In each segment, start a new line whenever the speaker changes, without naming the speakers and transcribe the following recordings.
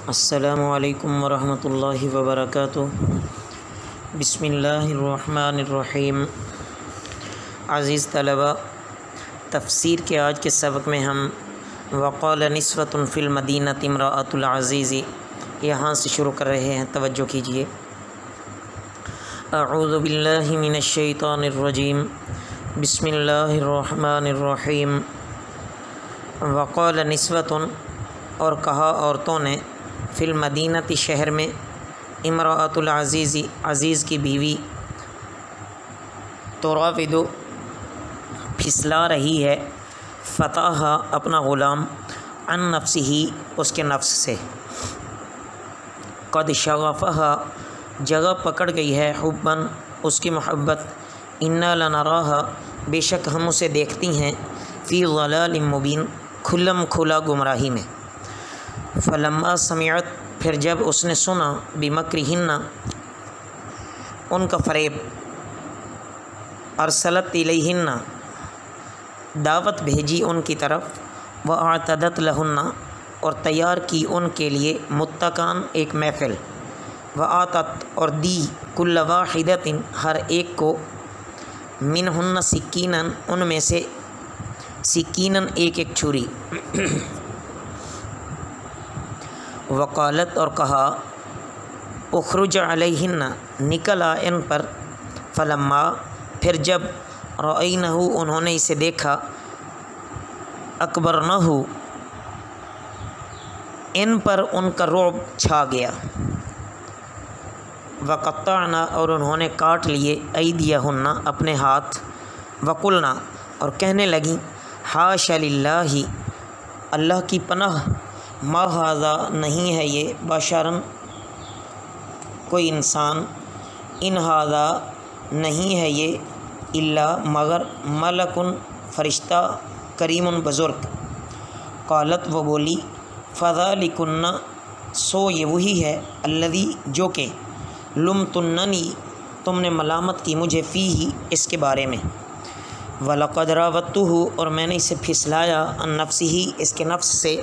السلام علیکم ورحمۃ اللہ وبرکاتہ۔ بسم اللہ الرحمن الرحیم۔ عزیز طلباء، تفسیر کے آج کے سبق میں ہم وقال نسوۃ فی المدینۃ امرأۃ العزیز یہاں سے شروع کر رہے ہیں، توجہ کیجیے۔ اعوذ باللہ من الشیطان الرجیم، بسم اللہ الرحمن الرحیم۔ وقال نسوۃ، اور کہا عورتوں نے، فی المدینۃ شہر میں، امرأۃ العزیز عزیز کی بیوی، تراود پھسلا رہی ہے، فتاح اپنا غلام، عن نفسہ اس کے نفس سے، قد شغفہا جگہ پکڑ گئی ہے، حباً اس کی محبت، انا لنراہا بے شک ہم اسے دیکھتی ہیں، فی ضلال مبین کھلم کھلا گمراہی میں۔ فلما سمعت پھر جب اس نے سنا، بمکرہن ان کا فریب، ارسلت الیہن دعوت بھیجی ان کی طرف، واعتدت لہن اور تیار کی ان کے لیے، متکان ایک محفل، وآتت اور دی کل واحدۃ ہر ایک کو، منہن سکیناً ان میں سے، سکیناً ایک ایک چھری، وقالت اور کہا، اخرج علیہن نکل آ ان پر، فلما پھر جب، رأینہ انہوں نے اسے دیکھا، اکبرنہ ان پر ان کا رعب چھا گیا، وقطعن اور انہوں نے کاٹ لیے، ایدیہن اپنے ہاتھ، وقلنا اور کہنے لگیں، حاش للہ اللہ کی پناہ، ما ھذا نہیں ہے یہ، بشرن کوئی انسان، ان ھذا نہیں ہے یہ، الا مگر، ملکن فرشتہ، کریم بزرگ۔ قالت وہ بولی، فذلکن سو یہ وہی ہے، الذی جو کہ، لمتننی تم نے ملامت کی مجھے، فیہ اس کے بارے میں، ولقد راودتہ اور میں نے اسے پھسلایا، عن نفسہ اس کے نفس سے،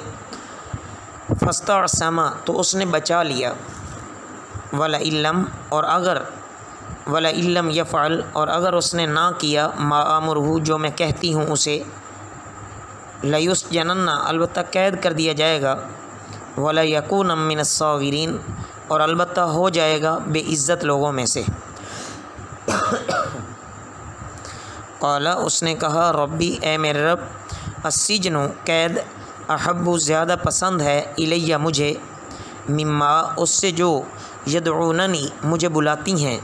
فاستعصم تو اس نے بچا لیا، ولئن لم اور اگر، ولئن لم یفعل اور اگر اس نے نہ کیا، ما آمرہ جو میں کہتی ہوں اسے، لیسجنن البتہ قید کر دیا جائے گا، ولیکون من الصاغرین اور البتہ ہو جائے گا بے عزت لوگوں میں سے۔ قال اس نے کہا، ربی اے میرے رب، السجن قید، احب زیادہ پسند ہے، الیہ مجھے، مما اس سے جو، یدعوننی مجھے بلاتی ہیں،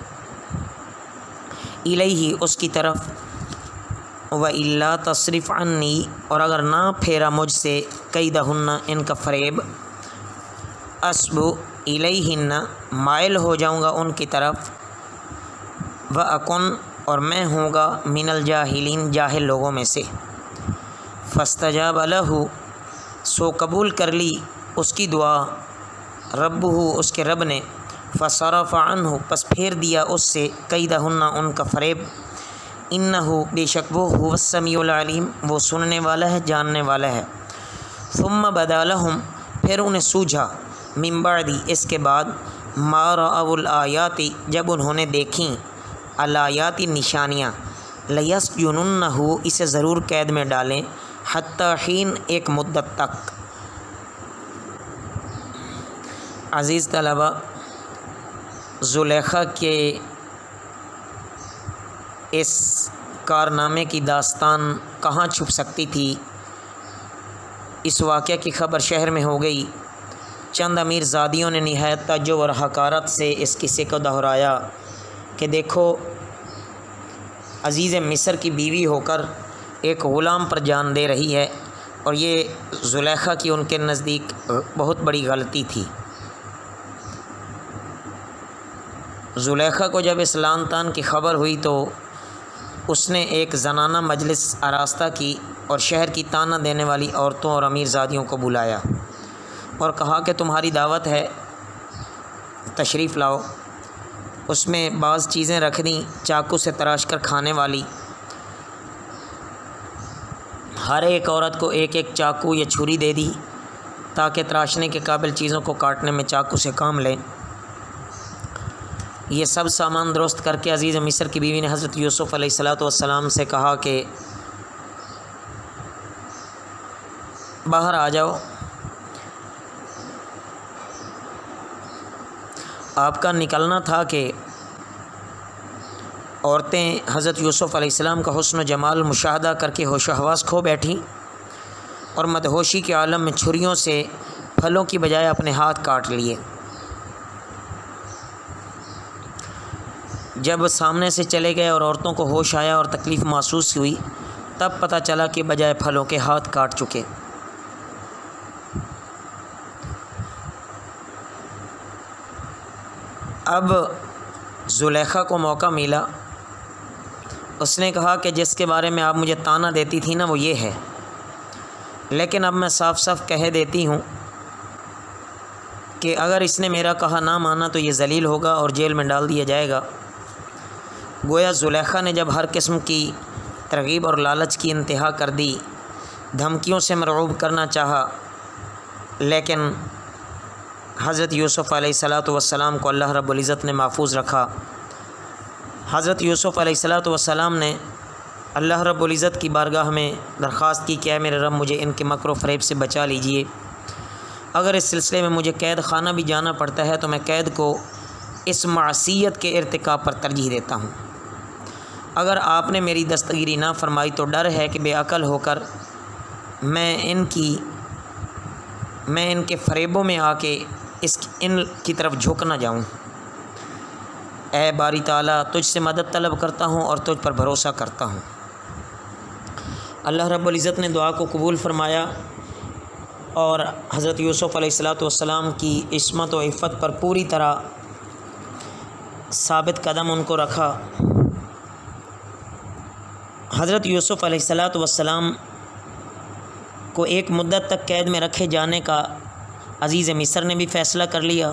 الیہ اس کی طرف، وَإِلَّا تَصْرِفْ عَنِّی اور اگر نہ پھیرا مجھ سے، کیدہن ان کا فریب، اصب الیہن مائل ہو جاؤں گا ان کی طرف، وَأَكُنْ اور میں ہوں گا، من الجاہلین جاہل لوگوں میں سے۔ فاستجاب لہ سو قبول کر لی اس کی دعا، ربہ اس کے رب نے، فصرف عنہ پس پھیر دیا اس سے، کیدہن ان کا فریب، انہ بے شک وہ، هو السمیع العلیم وہ سننے والا ہے جاننے والا ہے۔ ثم بدا لہم پھر انہیں سوجھا، من بعد اس کے بعد، ما رأوا الآیات جب انہوں نے دیکھیں، الآیات نشانیاں، لیسجننہ اسے ضرور قید میں ڈالیں، حتی حین ایک مدت تک۔ عزیز طلباء، زلیخا کے اس کارنامے کی داستان کہاں چھپ سکتی تھی؟ اس واقعہ کی خبر شہر میں ہو گئی۔ چند امیر زادیوں نے نہایت تعجب اور حقارت سے اس قصے کو دہرایا کہ دیکھو، عزیز مصر کی بیوی ہو کر ایک غلام پر جان دے رہی ہے، اور یہ زلیخا کی ان کے نزدیک بہت بڑی غلطی تھی۔ زلیخا کو جب اس لعن طعن کی خبر ہوئی تو اس نے ایک زنانہ مجلس آراستہ کی، اور شہر کی طعنہ دینے والی عورتوں اور امیر زادیوں کو بلایا، اور کہا کہ تمہاری دعوت ہے، تشریف لاؤ۔ اس میں بعض چیزیں رکھ دیں، چاقو سے تراش کر کھانے والی، ہر ایک عورت کو ایک ایک چاقو یا چھری دے دی، تاکہ تراشنے کے قابل چیزوں کو کاٹنے میں چاقو سے کام لیں۔ یہ سب سامان درست کر کے عزیز مصر کی بیوی نے حضرت یوسف علیہ السلام سے کہا کہ باہر آ جاؤ، آپ کا نکلنا تھا کہ عورتیں حضرت یوسف علیہ السلام کا حسن و جمال مشاہدہ کر کے ہوش و حواس کھو بیٹھیں اور مدہوشی کے عالم میں چھریوں سے پھلوں کی بجائے اپنے ہاتھ کاٹ لیے۔ جب سامنے سے چلے گئے اور عورتوں کو ہوش آیا اور تکلیف محسوس ہوئی، تب پتہ چلا کہ بجائے پھلوں کے ہاتھ کاٹ چکے۔ اب زلیخا کو موقع ملا، اس نے کہا کہ جس کے بارے میں آپ مجھے طعنہ دیتی تھی نا وہ یہ ہے، لیکن اب میں صاف صاف کہہ دیتی ہوں کہ اگر اس نے میرا کہا نہ مانا تو یہ ذلیل ہوگا اور جیل میں ڈال دیا جائے گا۔ گویا زلیخا نے جب ہر قسم کی ترغیب اور لالچ کی انتہا کر دی، دھمکیوں سے مرعوب کرنا چاہا، لیکن حضرت یوسف علیہ السلام کو اللہ رب العزت نے محفوظ رکھا۔ حضرت یوسف علیہ السلام نے اللہ رب العزت کی بارگاہ میں درخواست کی کہ اے میرے رب مجھے ان کے مکر و فریب سے بچا لیجئے، اگر اس سلسلے میں مجھے قید خانہ بھی جانا پڑتا ہے تو میں قید کو اس معصیت کے ارتکاب پر ترجیح دیتا ہوں۔ اگر آپ نے میری دستگیری نہ فرمائی تو ڈر ہے کہ بے عقل ہو کر میں ان کے فریبوں میں آ کے ان کی طرف جھک نہ جاؤں۔ اے باری تعالیٰ، تجھ سے مدد طلب کرتا ہوں اور تجھ پر بھروسہ کرتا ہوں۔ اللہ رب العزت نے دعا کو قبول فرمایا اور حضرت یوسف علیہ السلام کی عصمت و عفت پر پوری طرح ثابت قدم ان کو رکھا۔ حضرت یوسف علیہ السلام کو ایک مدت تک قید میں رکھے جانے کا عزیز مصر نے بھی فیصلہ کر لیا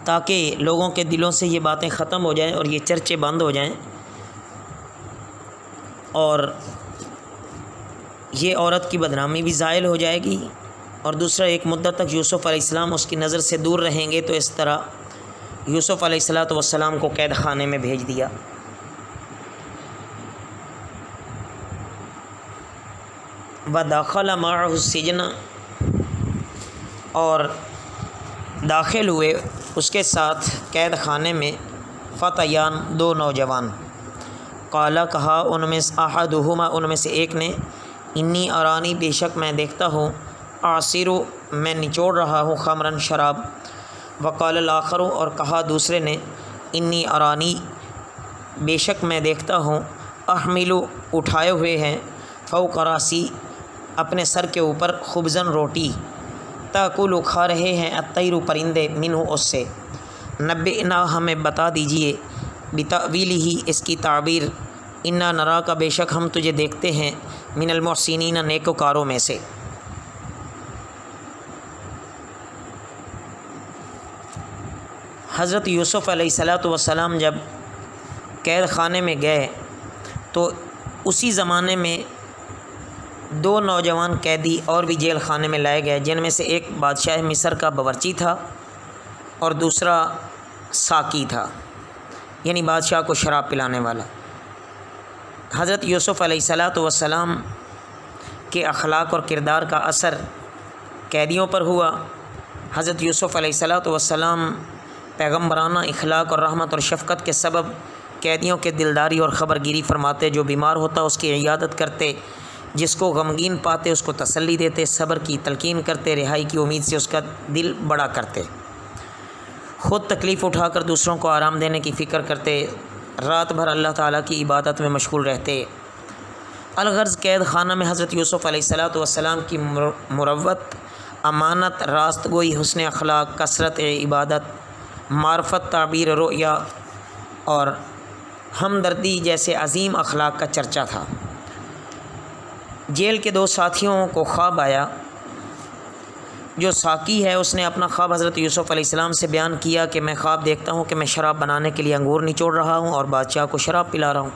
تاکہ لوگوں کے دلوں سے یہ باتیں ختم ہو جائیں اور یہ چرچے بند ہو جائیں، اور یہ عورت کی بدنامی بھی زائل ہو جائے گی، اور دوسرا ایک مدت تک یوسف علیہ السلام اس کی نظر سے دور رہیں گے۔ تو اس طرح یوسف علیہ السلام کو قید خانے میں بھیج دیا۔ وَدَخَلَ مَعَهُ السِّجْنَ، اور داخل ہوئے اس کے ساتھ قید خانے میں فتیان، دو نوجوان۔ قالا، کہا ان میں احدہما، ان میں سے ایک نے، انی ارانی، بے شک میں دیکھتا ہوں، اعصر، میں نچوڑ رہا ہوں، خمرن، شراب۔ وقال الآخر، اور کہا دوسرے نے، انی ارانی، بے شک میں دیکھتا ہوں، احمل، اٹھائے ہوئے ہیں، فوق راسی، اپنے سر کے اوپر، خبزن، روٹی، تاکل، کھا رہے ہیں، الطیر، پرندے، منہ، اس سے۔ نبئنا، ہمیں بتا دیجئے، بتأویلہ، اس کی تعبیر، انا نراک، بے شک ہم تجھے دیکھتے ہیں، من المحسنین، نیکوکاروں میں سے۔ حضرت یوسف علیہ السلام جب قید خانے میں گئے تو اسی زمانے میں دو نوجوان قیدی اور بھی جیل خانے میں لائے گئے، جن میں سے ایک بادشاہ مصر کا باورچی تھا اور دوسرا ساقی تھا، یعنی بادشاہ کو شراب پلانے والا۔ حضرت یوسف علیہ السلام کے اخلاق اور کردار کا اثر قیدیوں پر ہوا۔ حضرت یوسف علیہ السلام پیغمبرانہ اخلاق اور رحمت اور شفقت کے سبب قیدیوں کے دلداری اور خبرگیری فرماتے، جو بیمار ہوتا اس کی عیادت کرتے، جس کو غمگین پاتے اس کو تسلی دیتے، صبر کی تلقین کرتے، رہائی کی امید سے اس کا دل بڑا کرتے، خود تکلیف اٹھا کر دوسروں کو آرام دینے کی فکر کرتے، رات بھر اللہ تعالیٰ کی عبادت میں مشغول رہتے۔ الغرض قید خانہ میں حضرت یوسف علیہ السلام کی مروت، امانت، راست گوئی، حسن اخلاق، کثرت عبادت، معرفت، تعبیر رؤیا اور ہمدردی جیسے عظیم اخلاق کا چرچا تھا۔ جیل کے دو ساتھیوں کو خواب آیا۔ جو ساقی ہے اس نے اپنا خواب حضرت یوسف علیہ السلام سے بیان کیا کہ میں خواب دیکھتا ہوں کہ میں شراب بنانے کے لیے انگور نچوڑ رہا ہوں اور بادشاہ کو شراب پلا رہا ہوں۔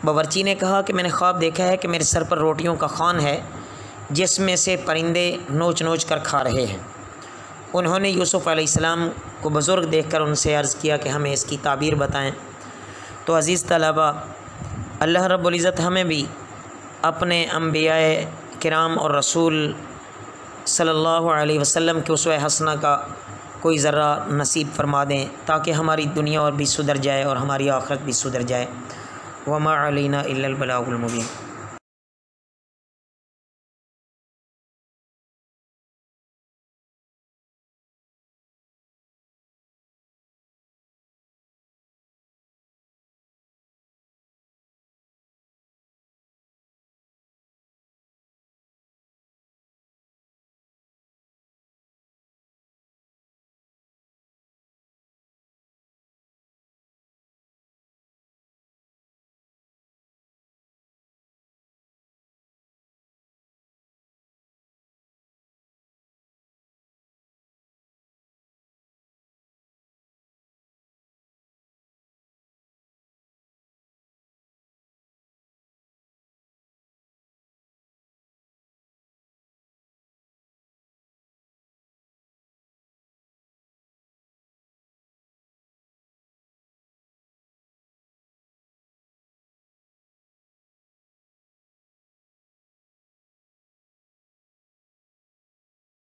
باورچی نے کہا کہ میں نے خواب دیکھا ہے کہ میرے سر پر روٹیوں کا خوان ہے، جس میں سے پرندے نوچ نوچ کر کھا رہے ہیں۔ انہوں نے یوسف علیہ السلام کو بزرگ دیکھ کر ان سے عرض کیا کہ ہمیں اس کی تعبیر بتائیں۔ تو عزیز طلبہ، اللہ رب العزت ہمیں بھی اپنے انبیاء کرام اور رسول صلی اللہ علیہ وسلم کے اسوہ حسنہ کا کوئی ذرہ نصیب فرما دیں، تاکہ ہماری دنیا اور بھی سدھر جائے اور ہماری آخرت بھی سدھر جائے۔ وما علینا الا البلاغ المبین۔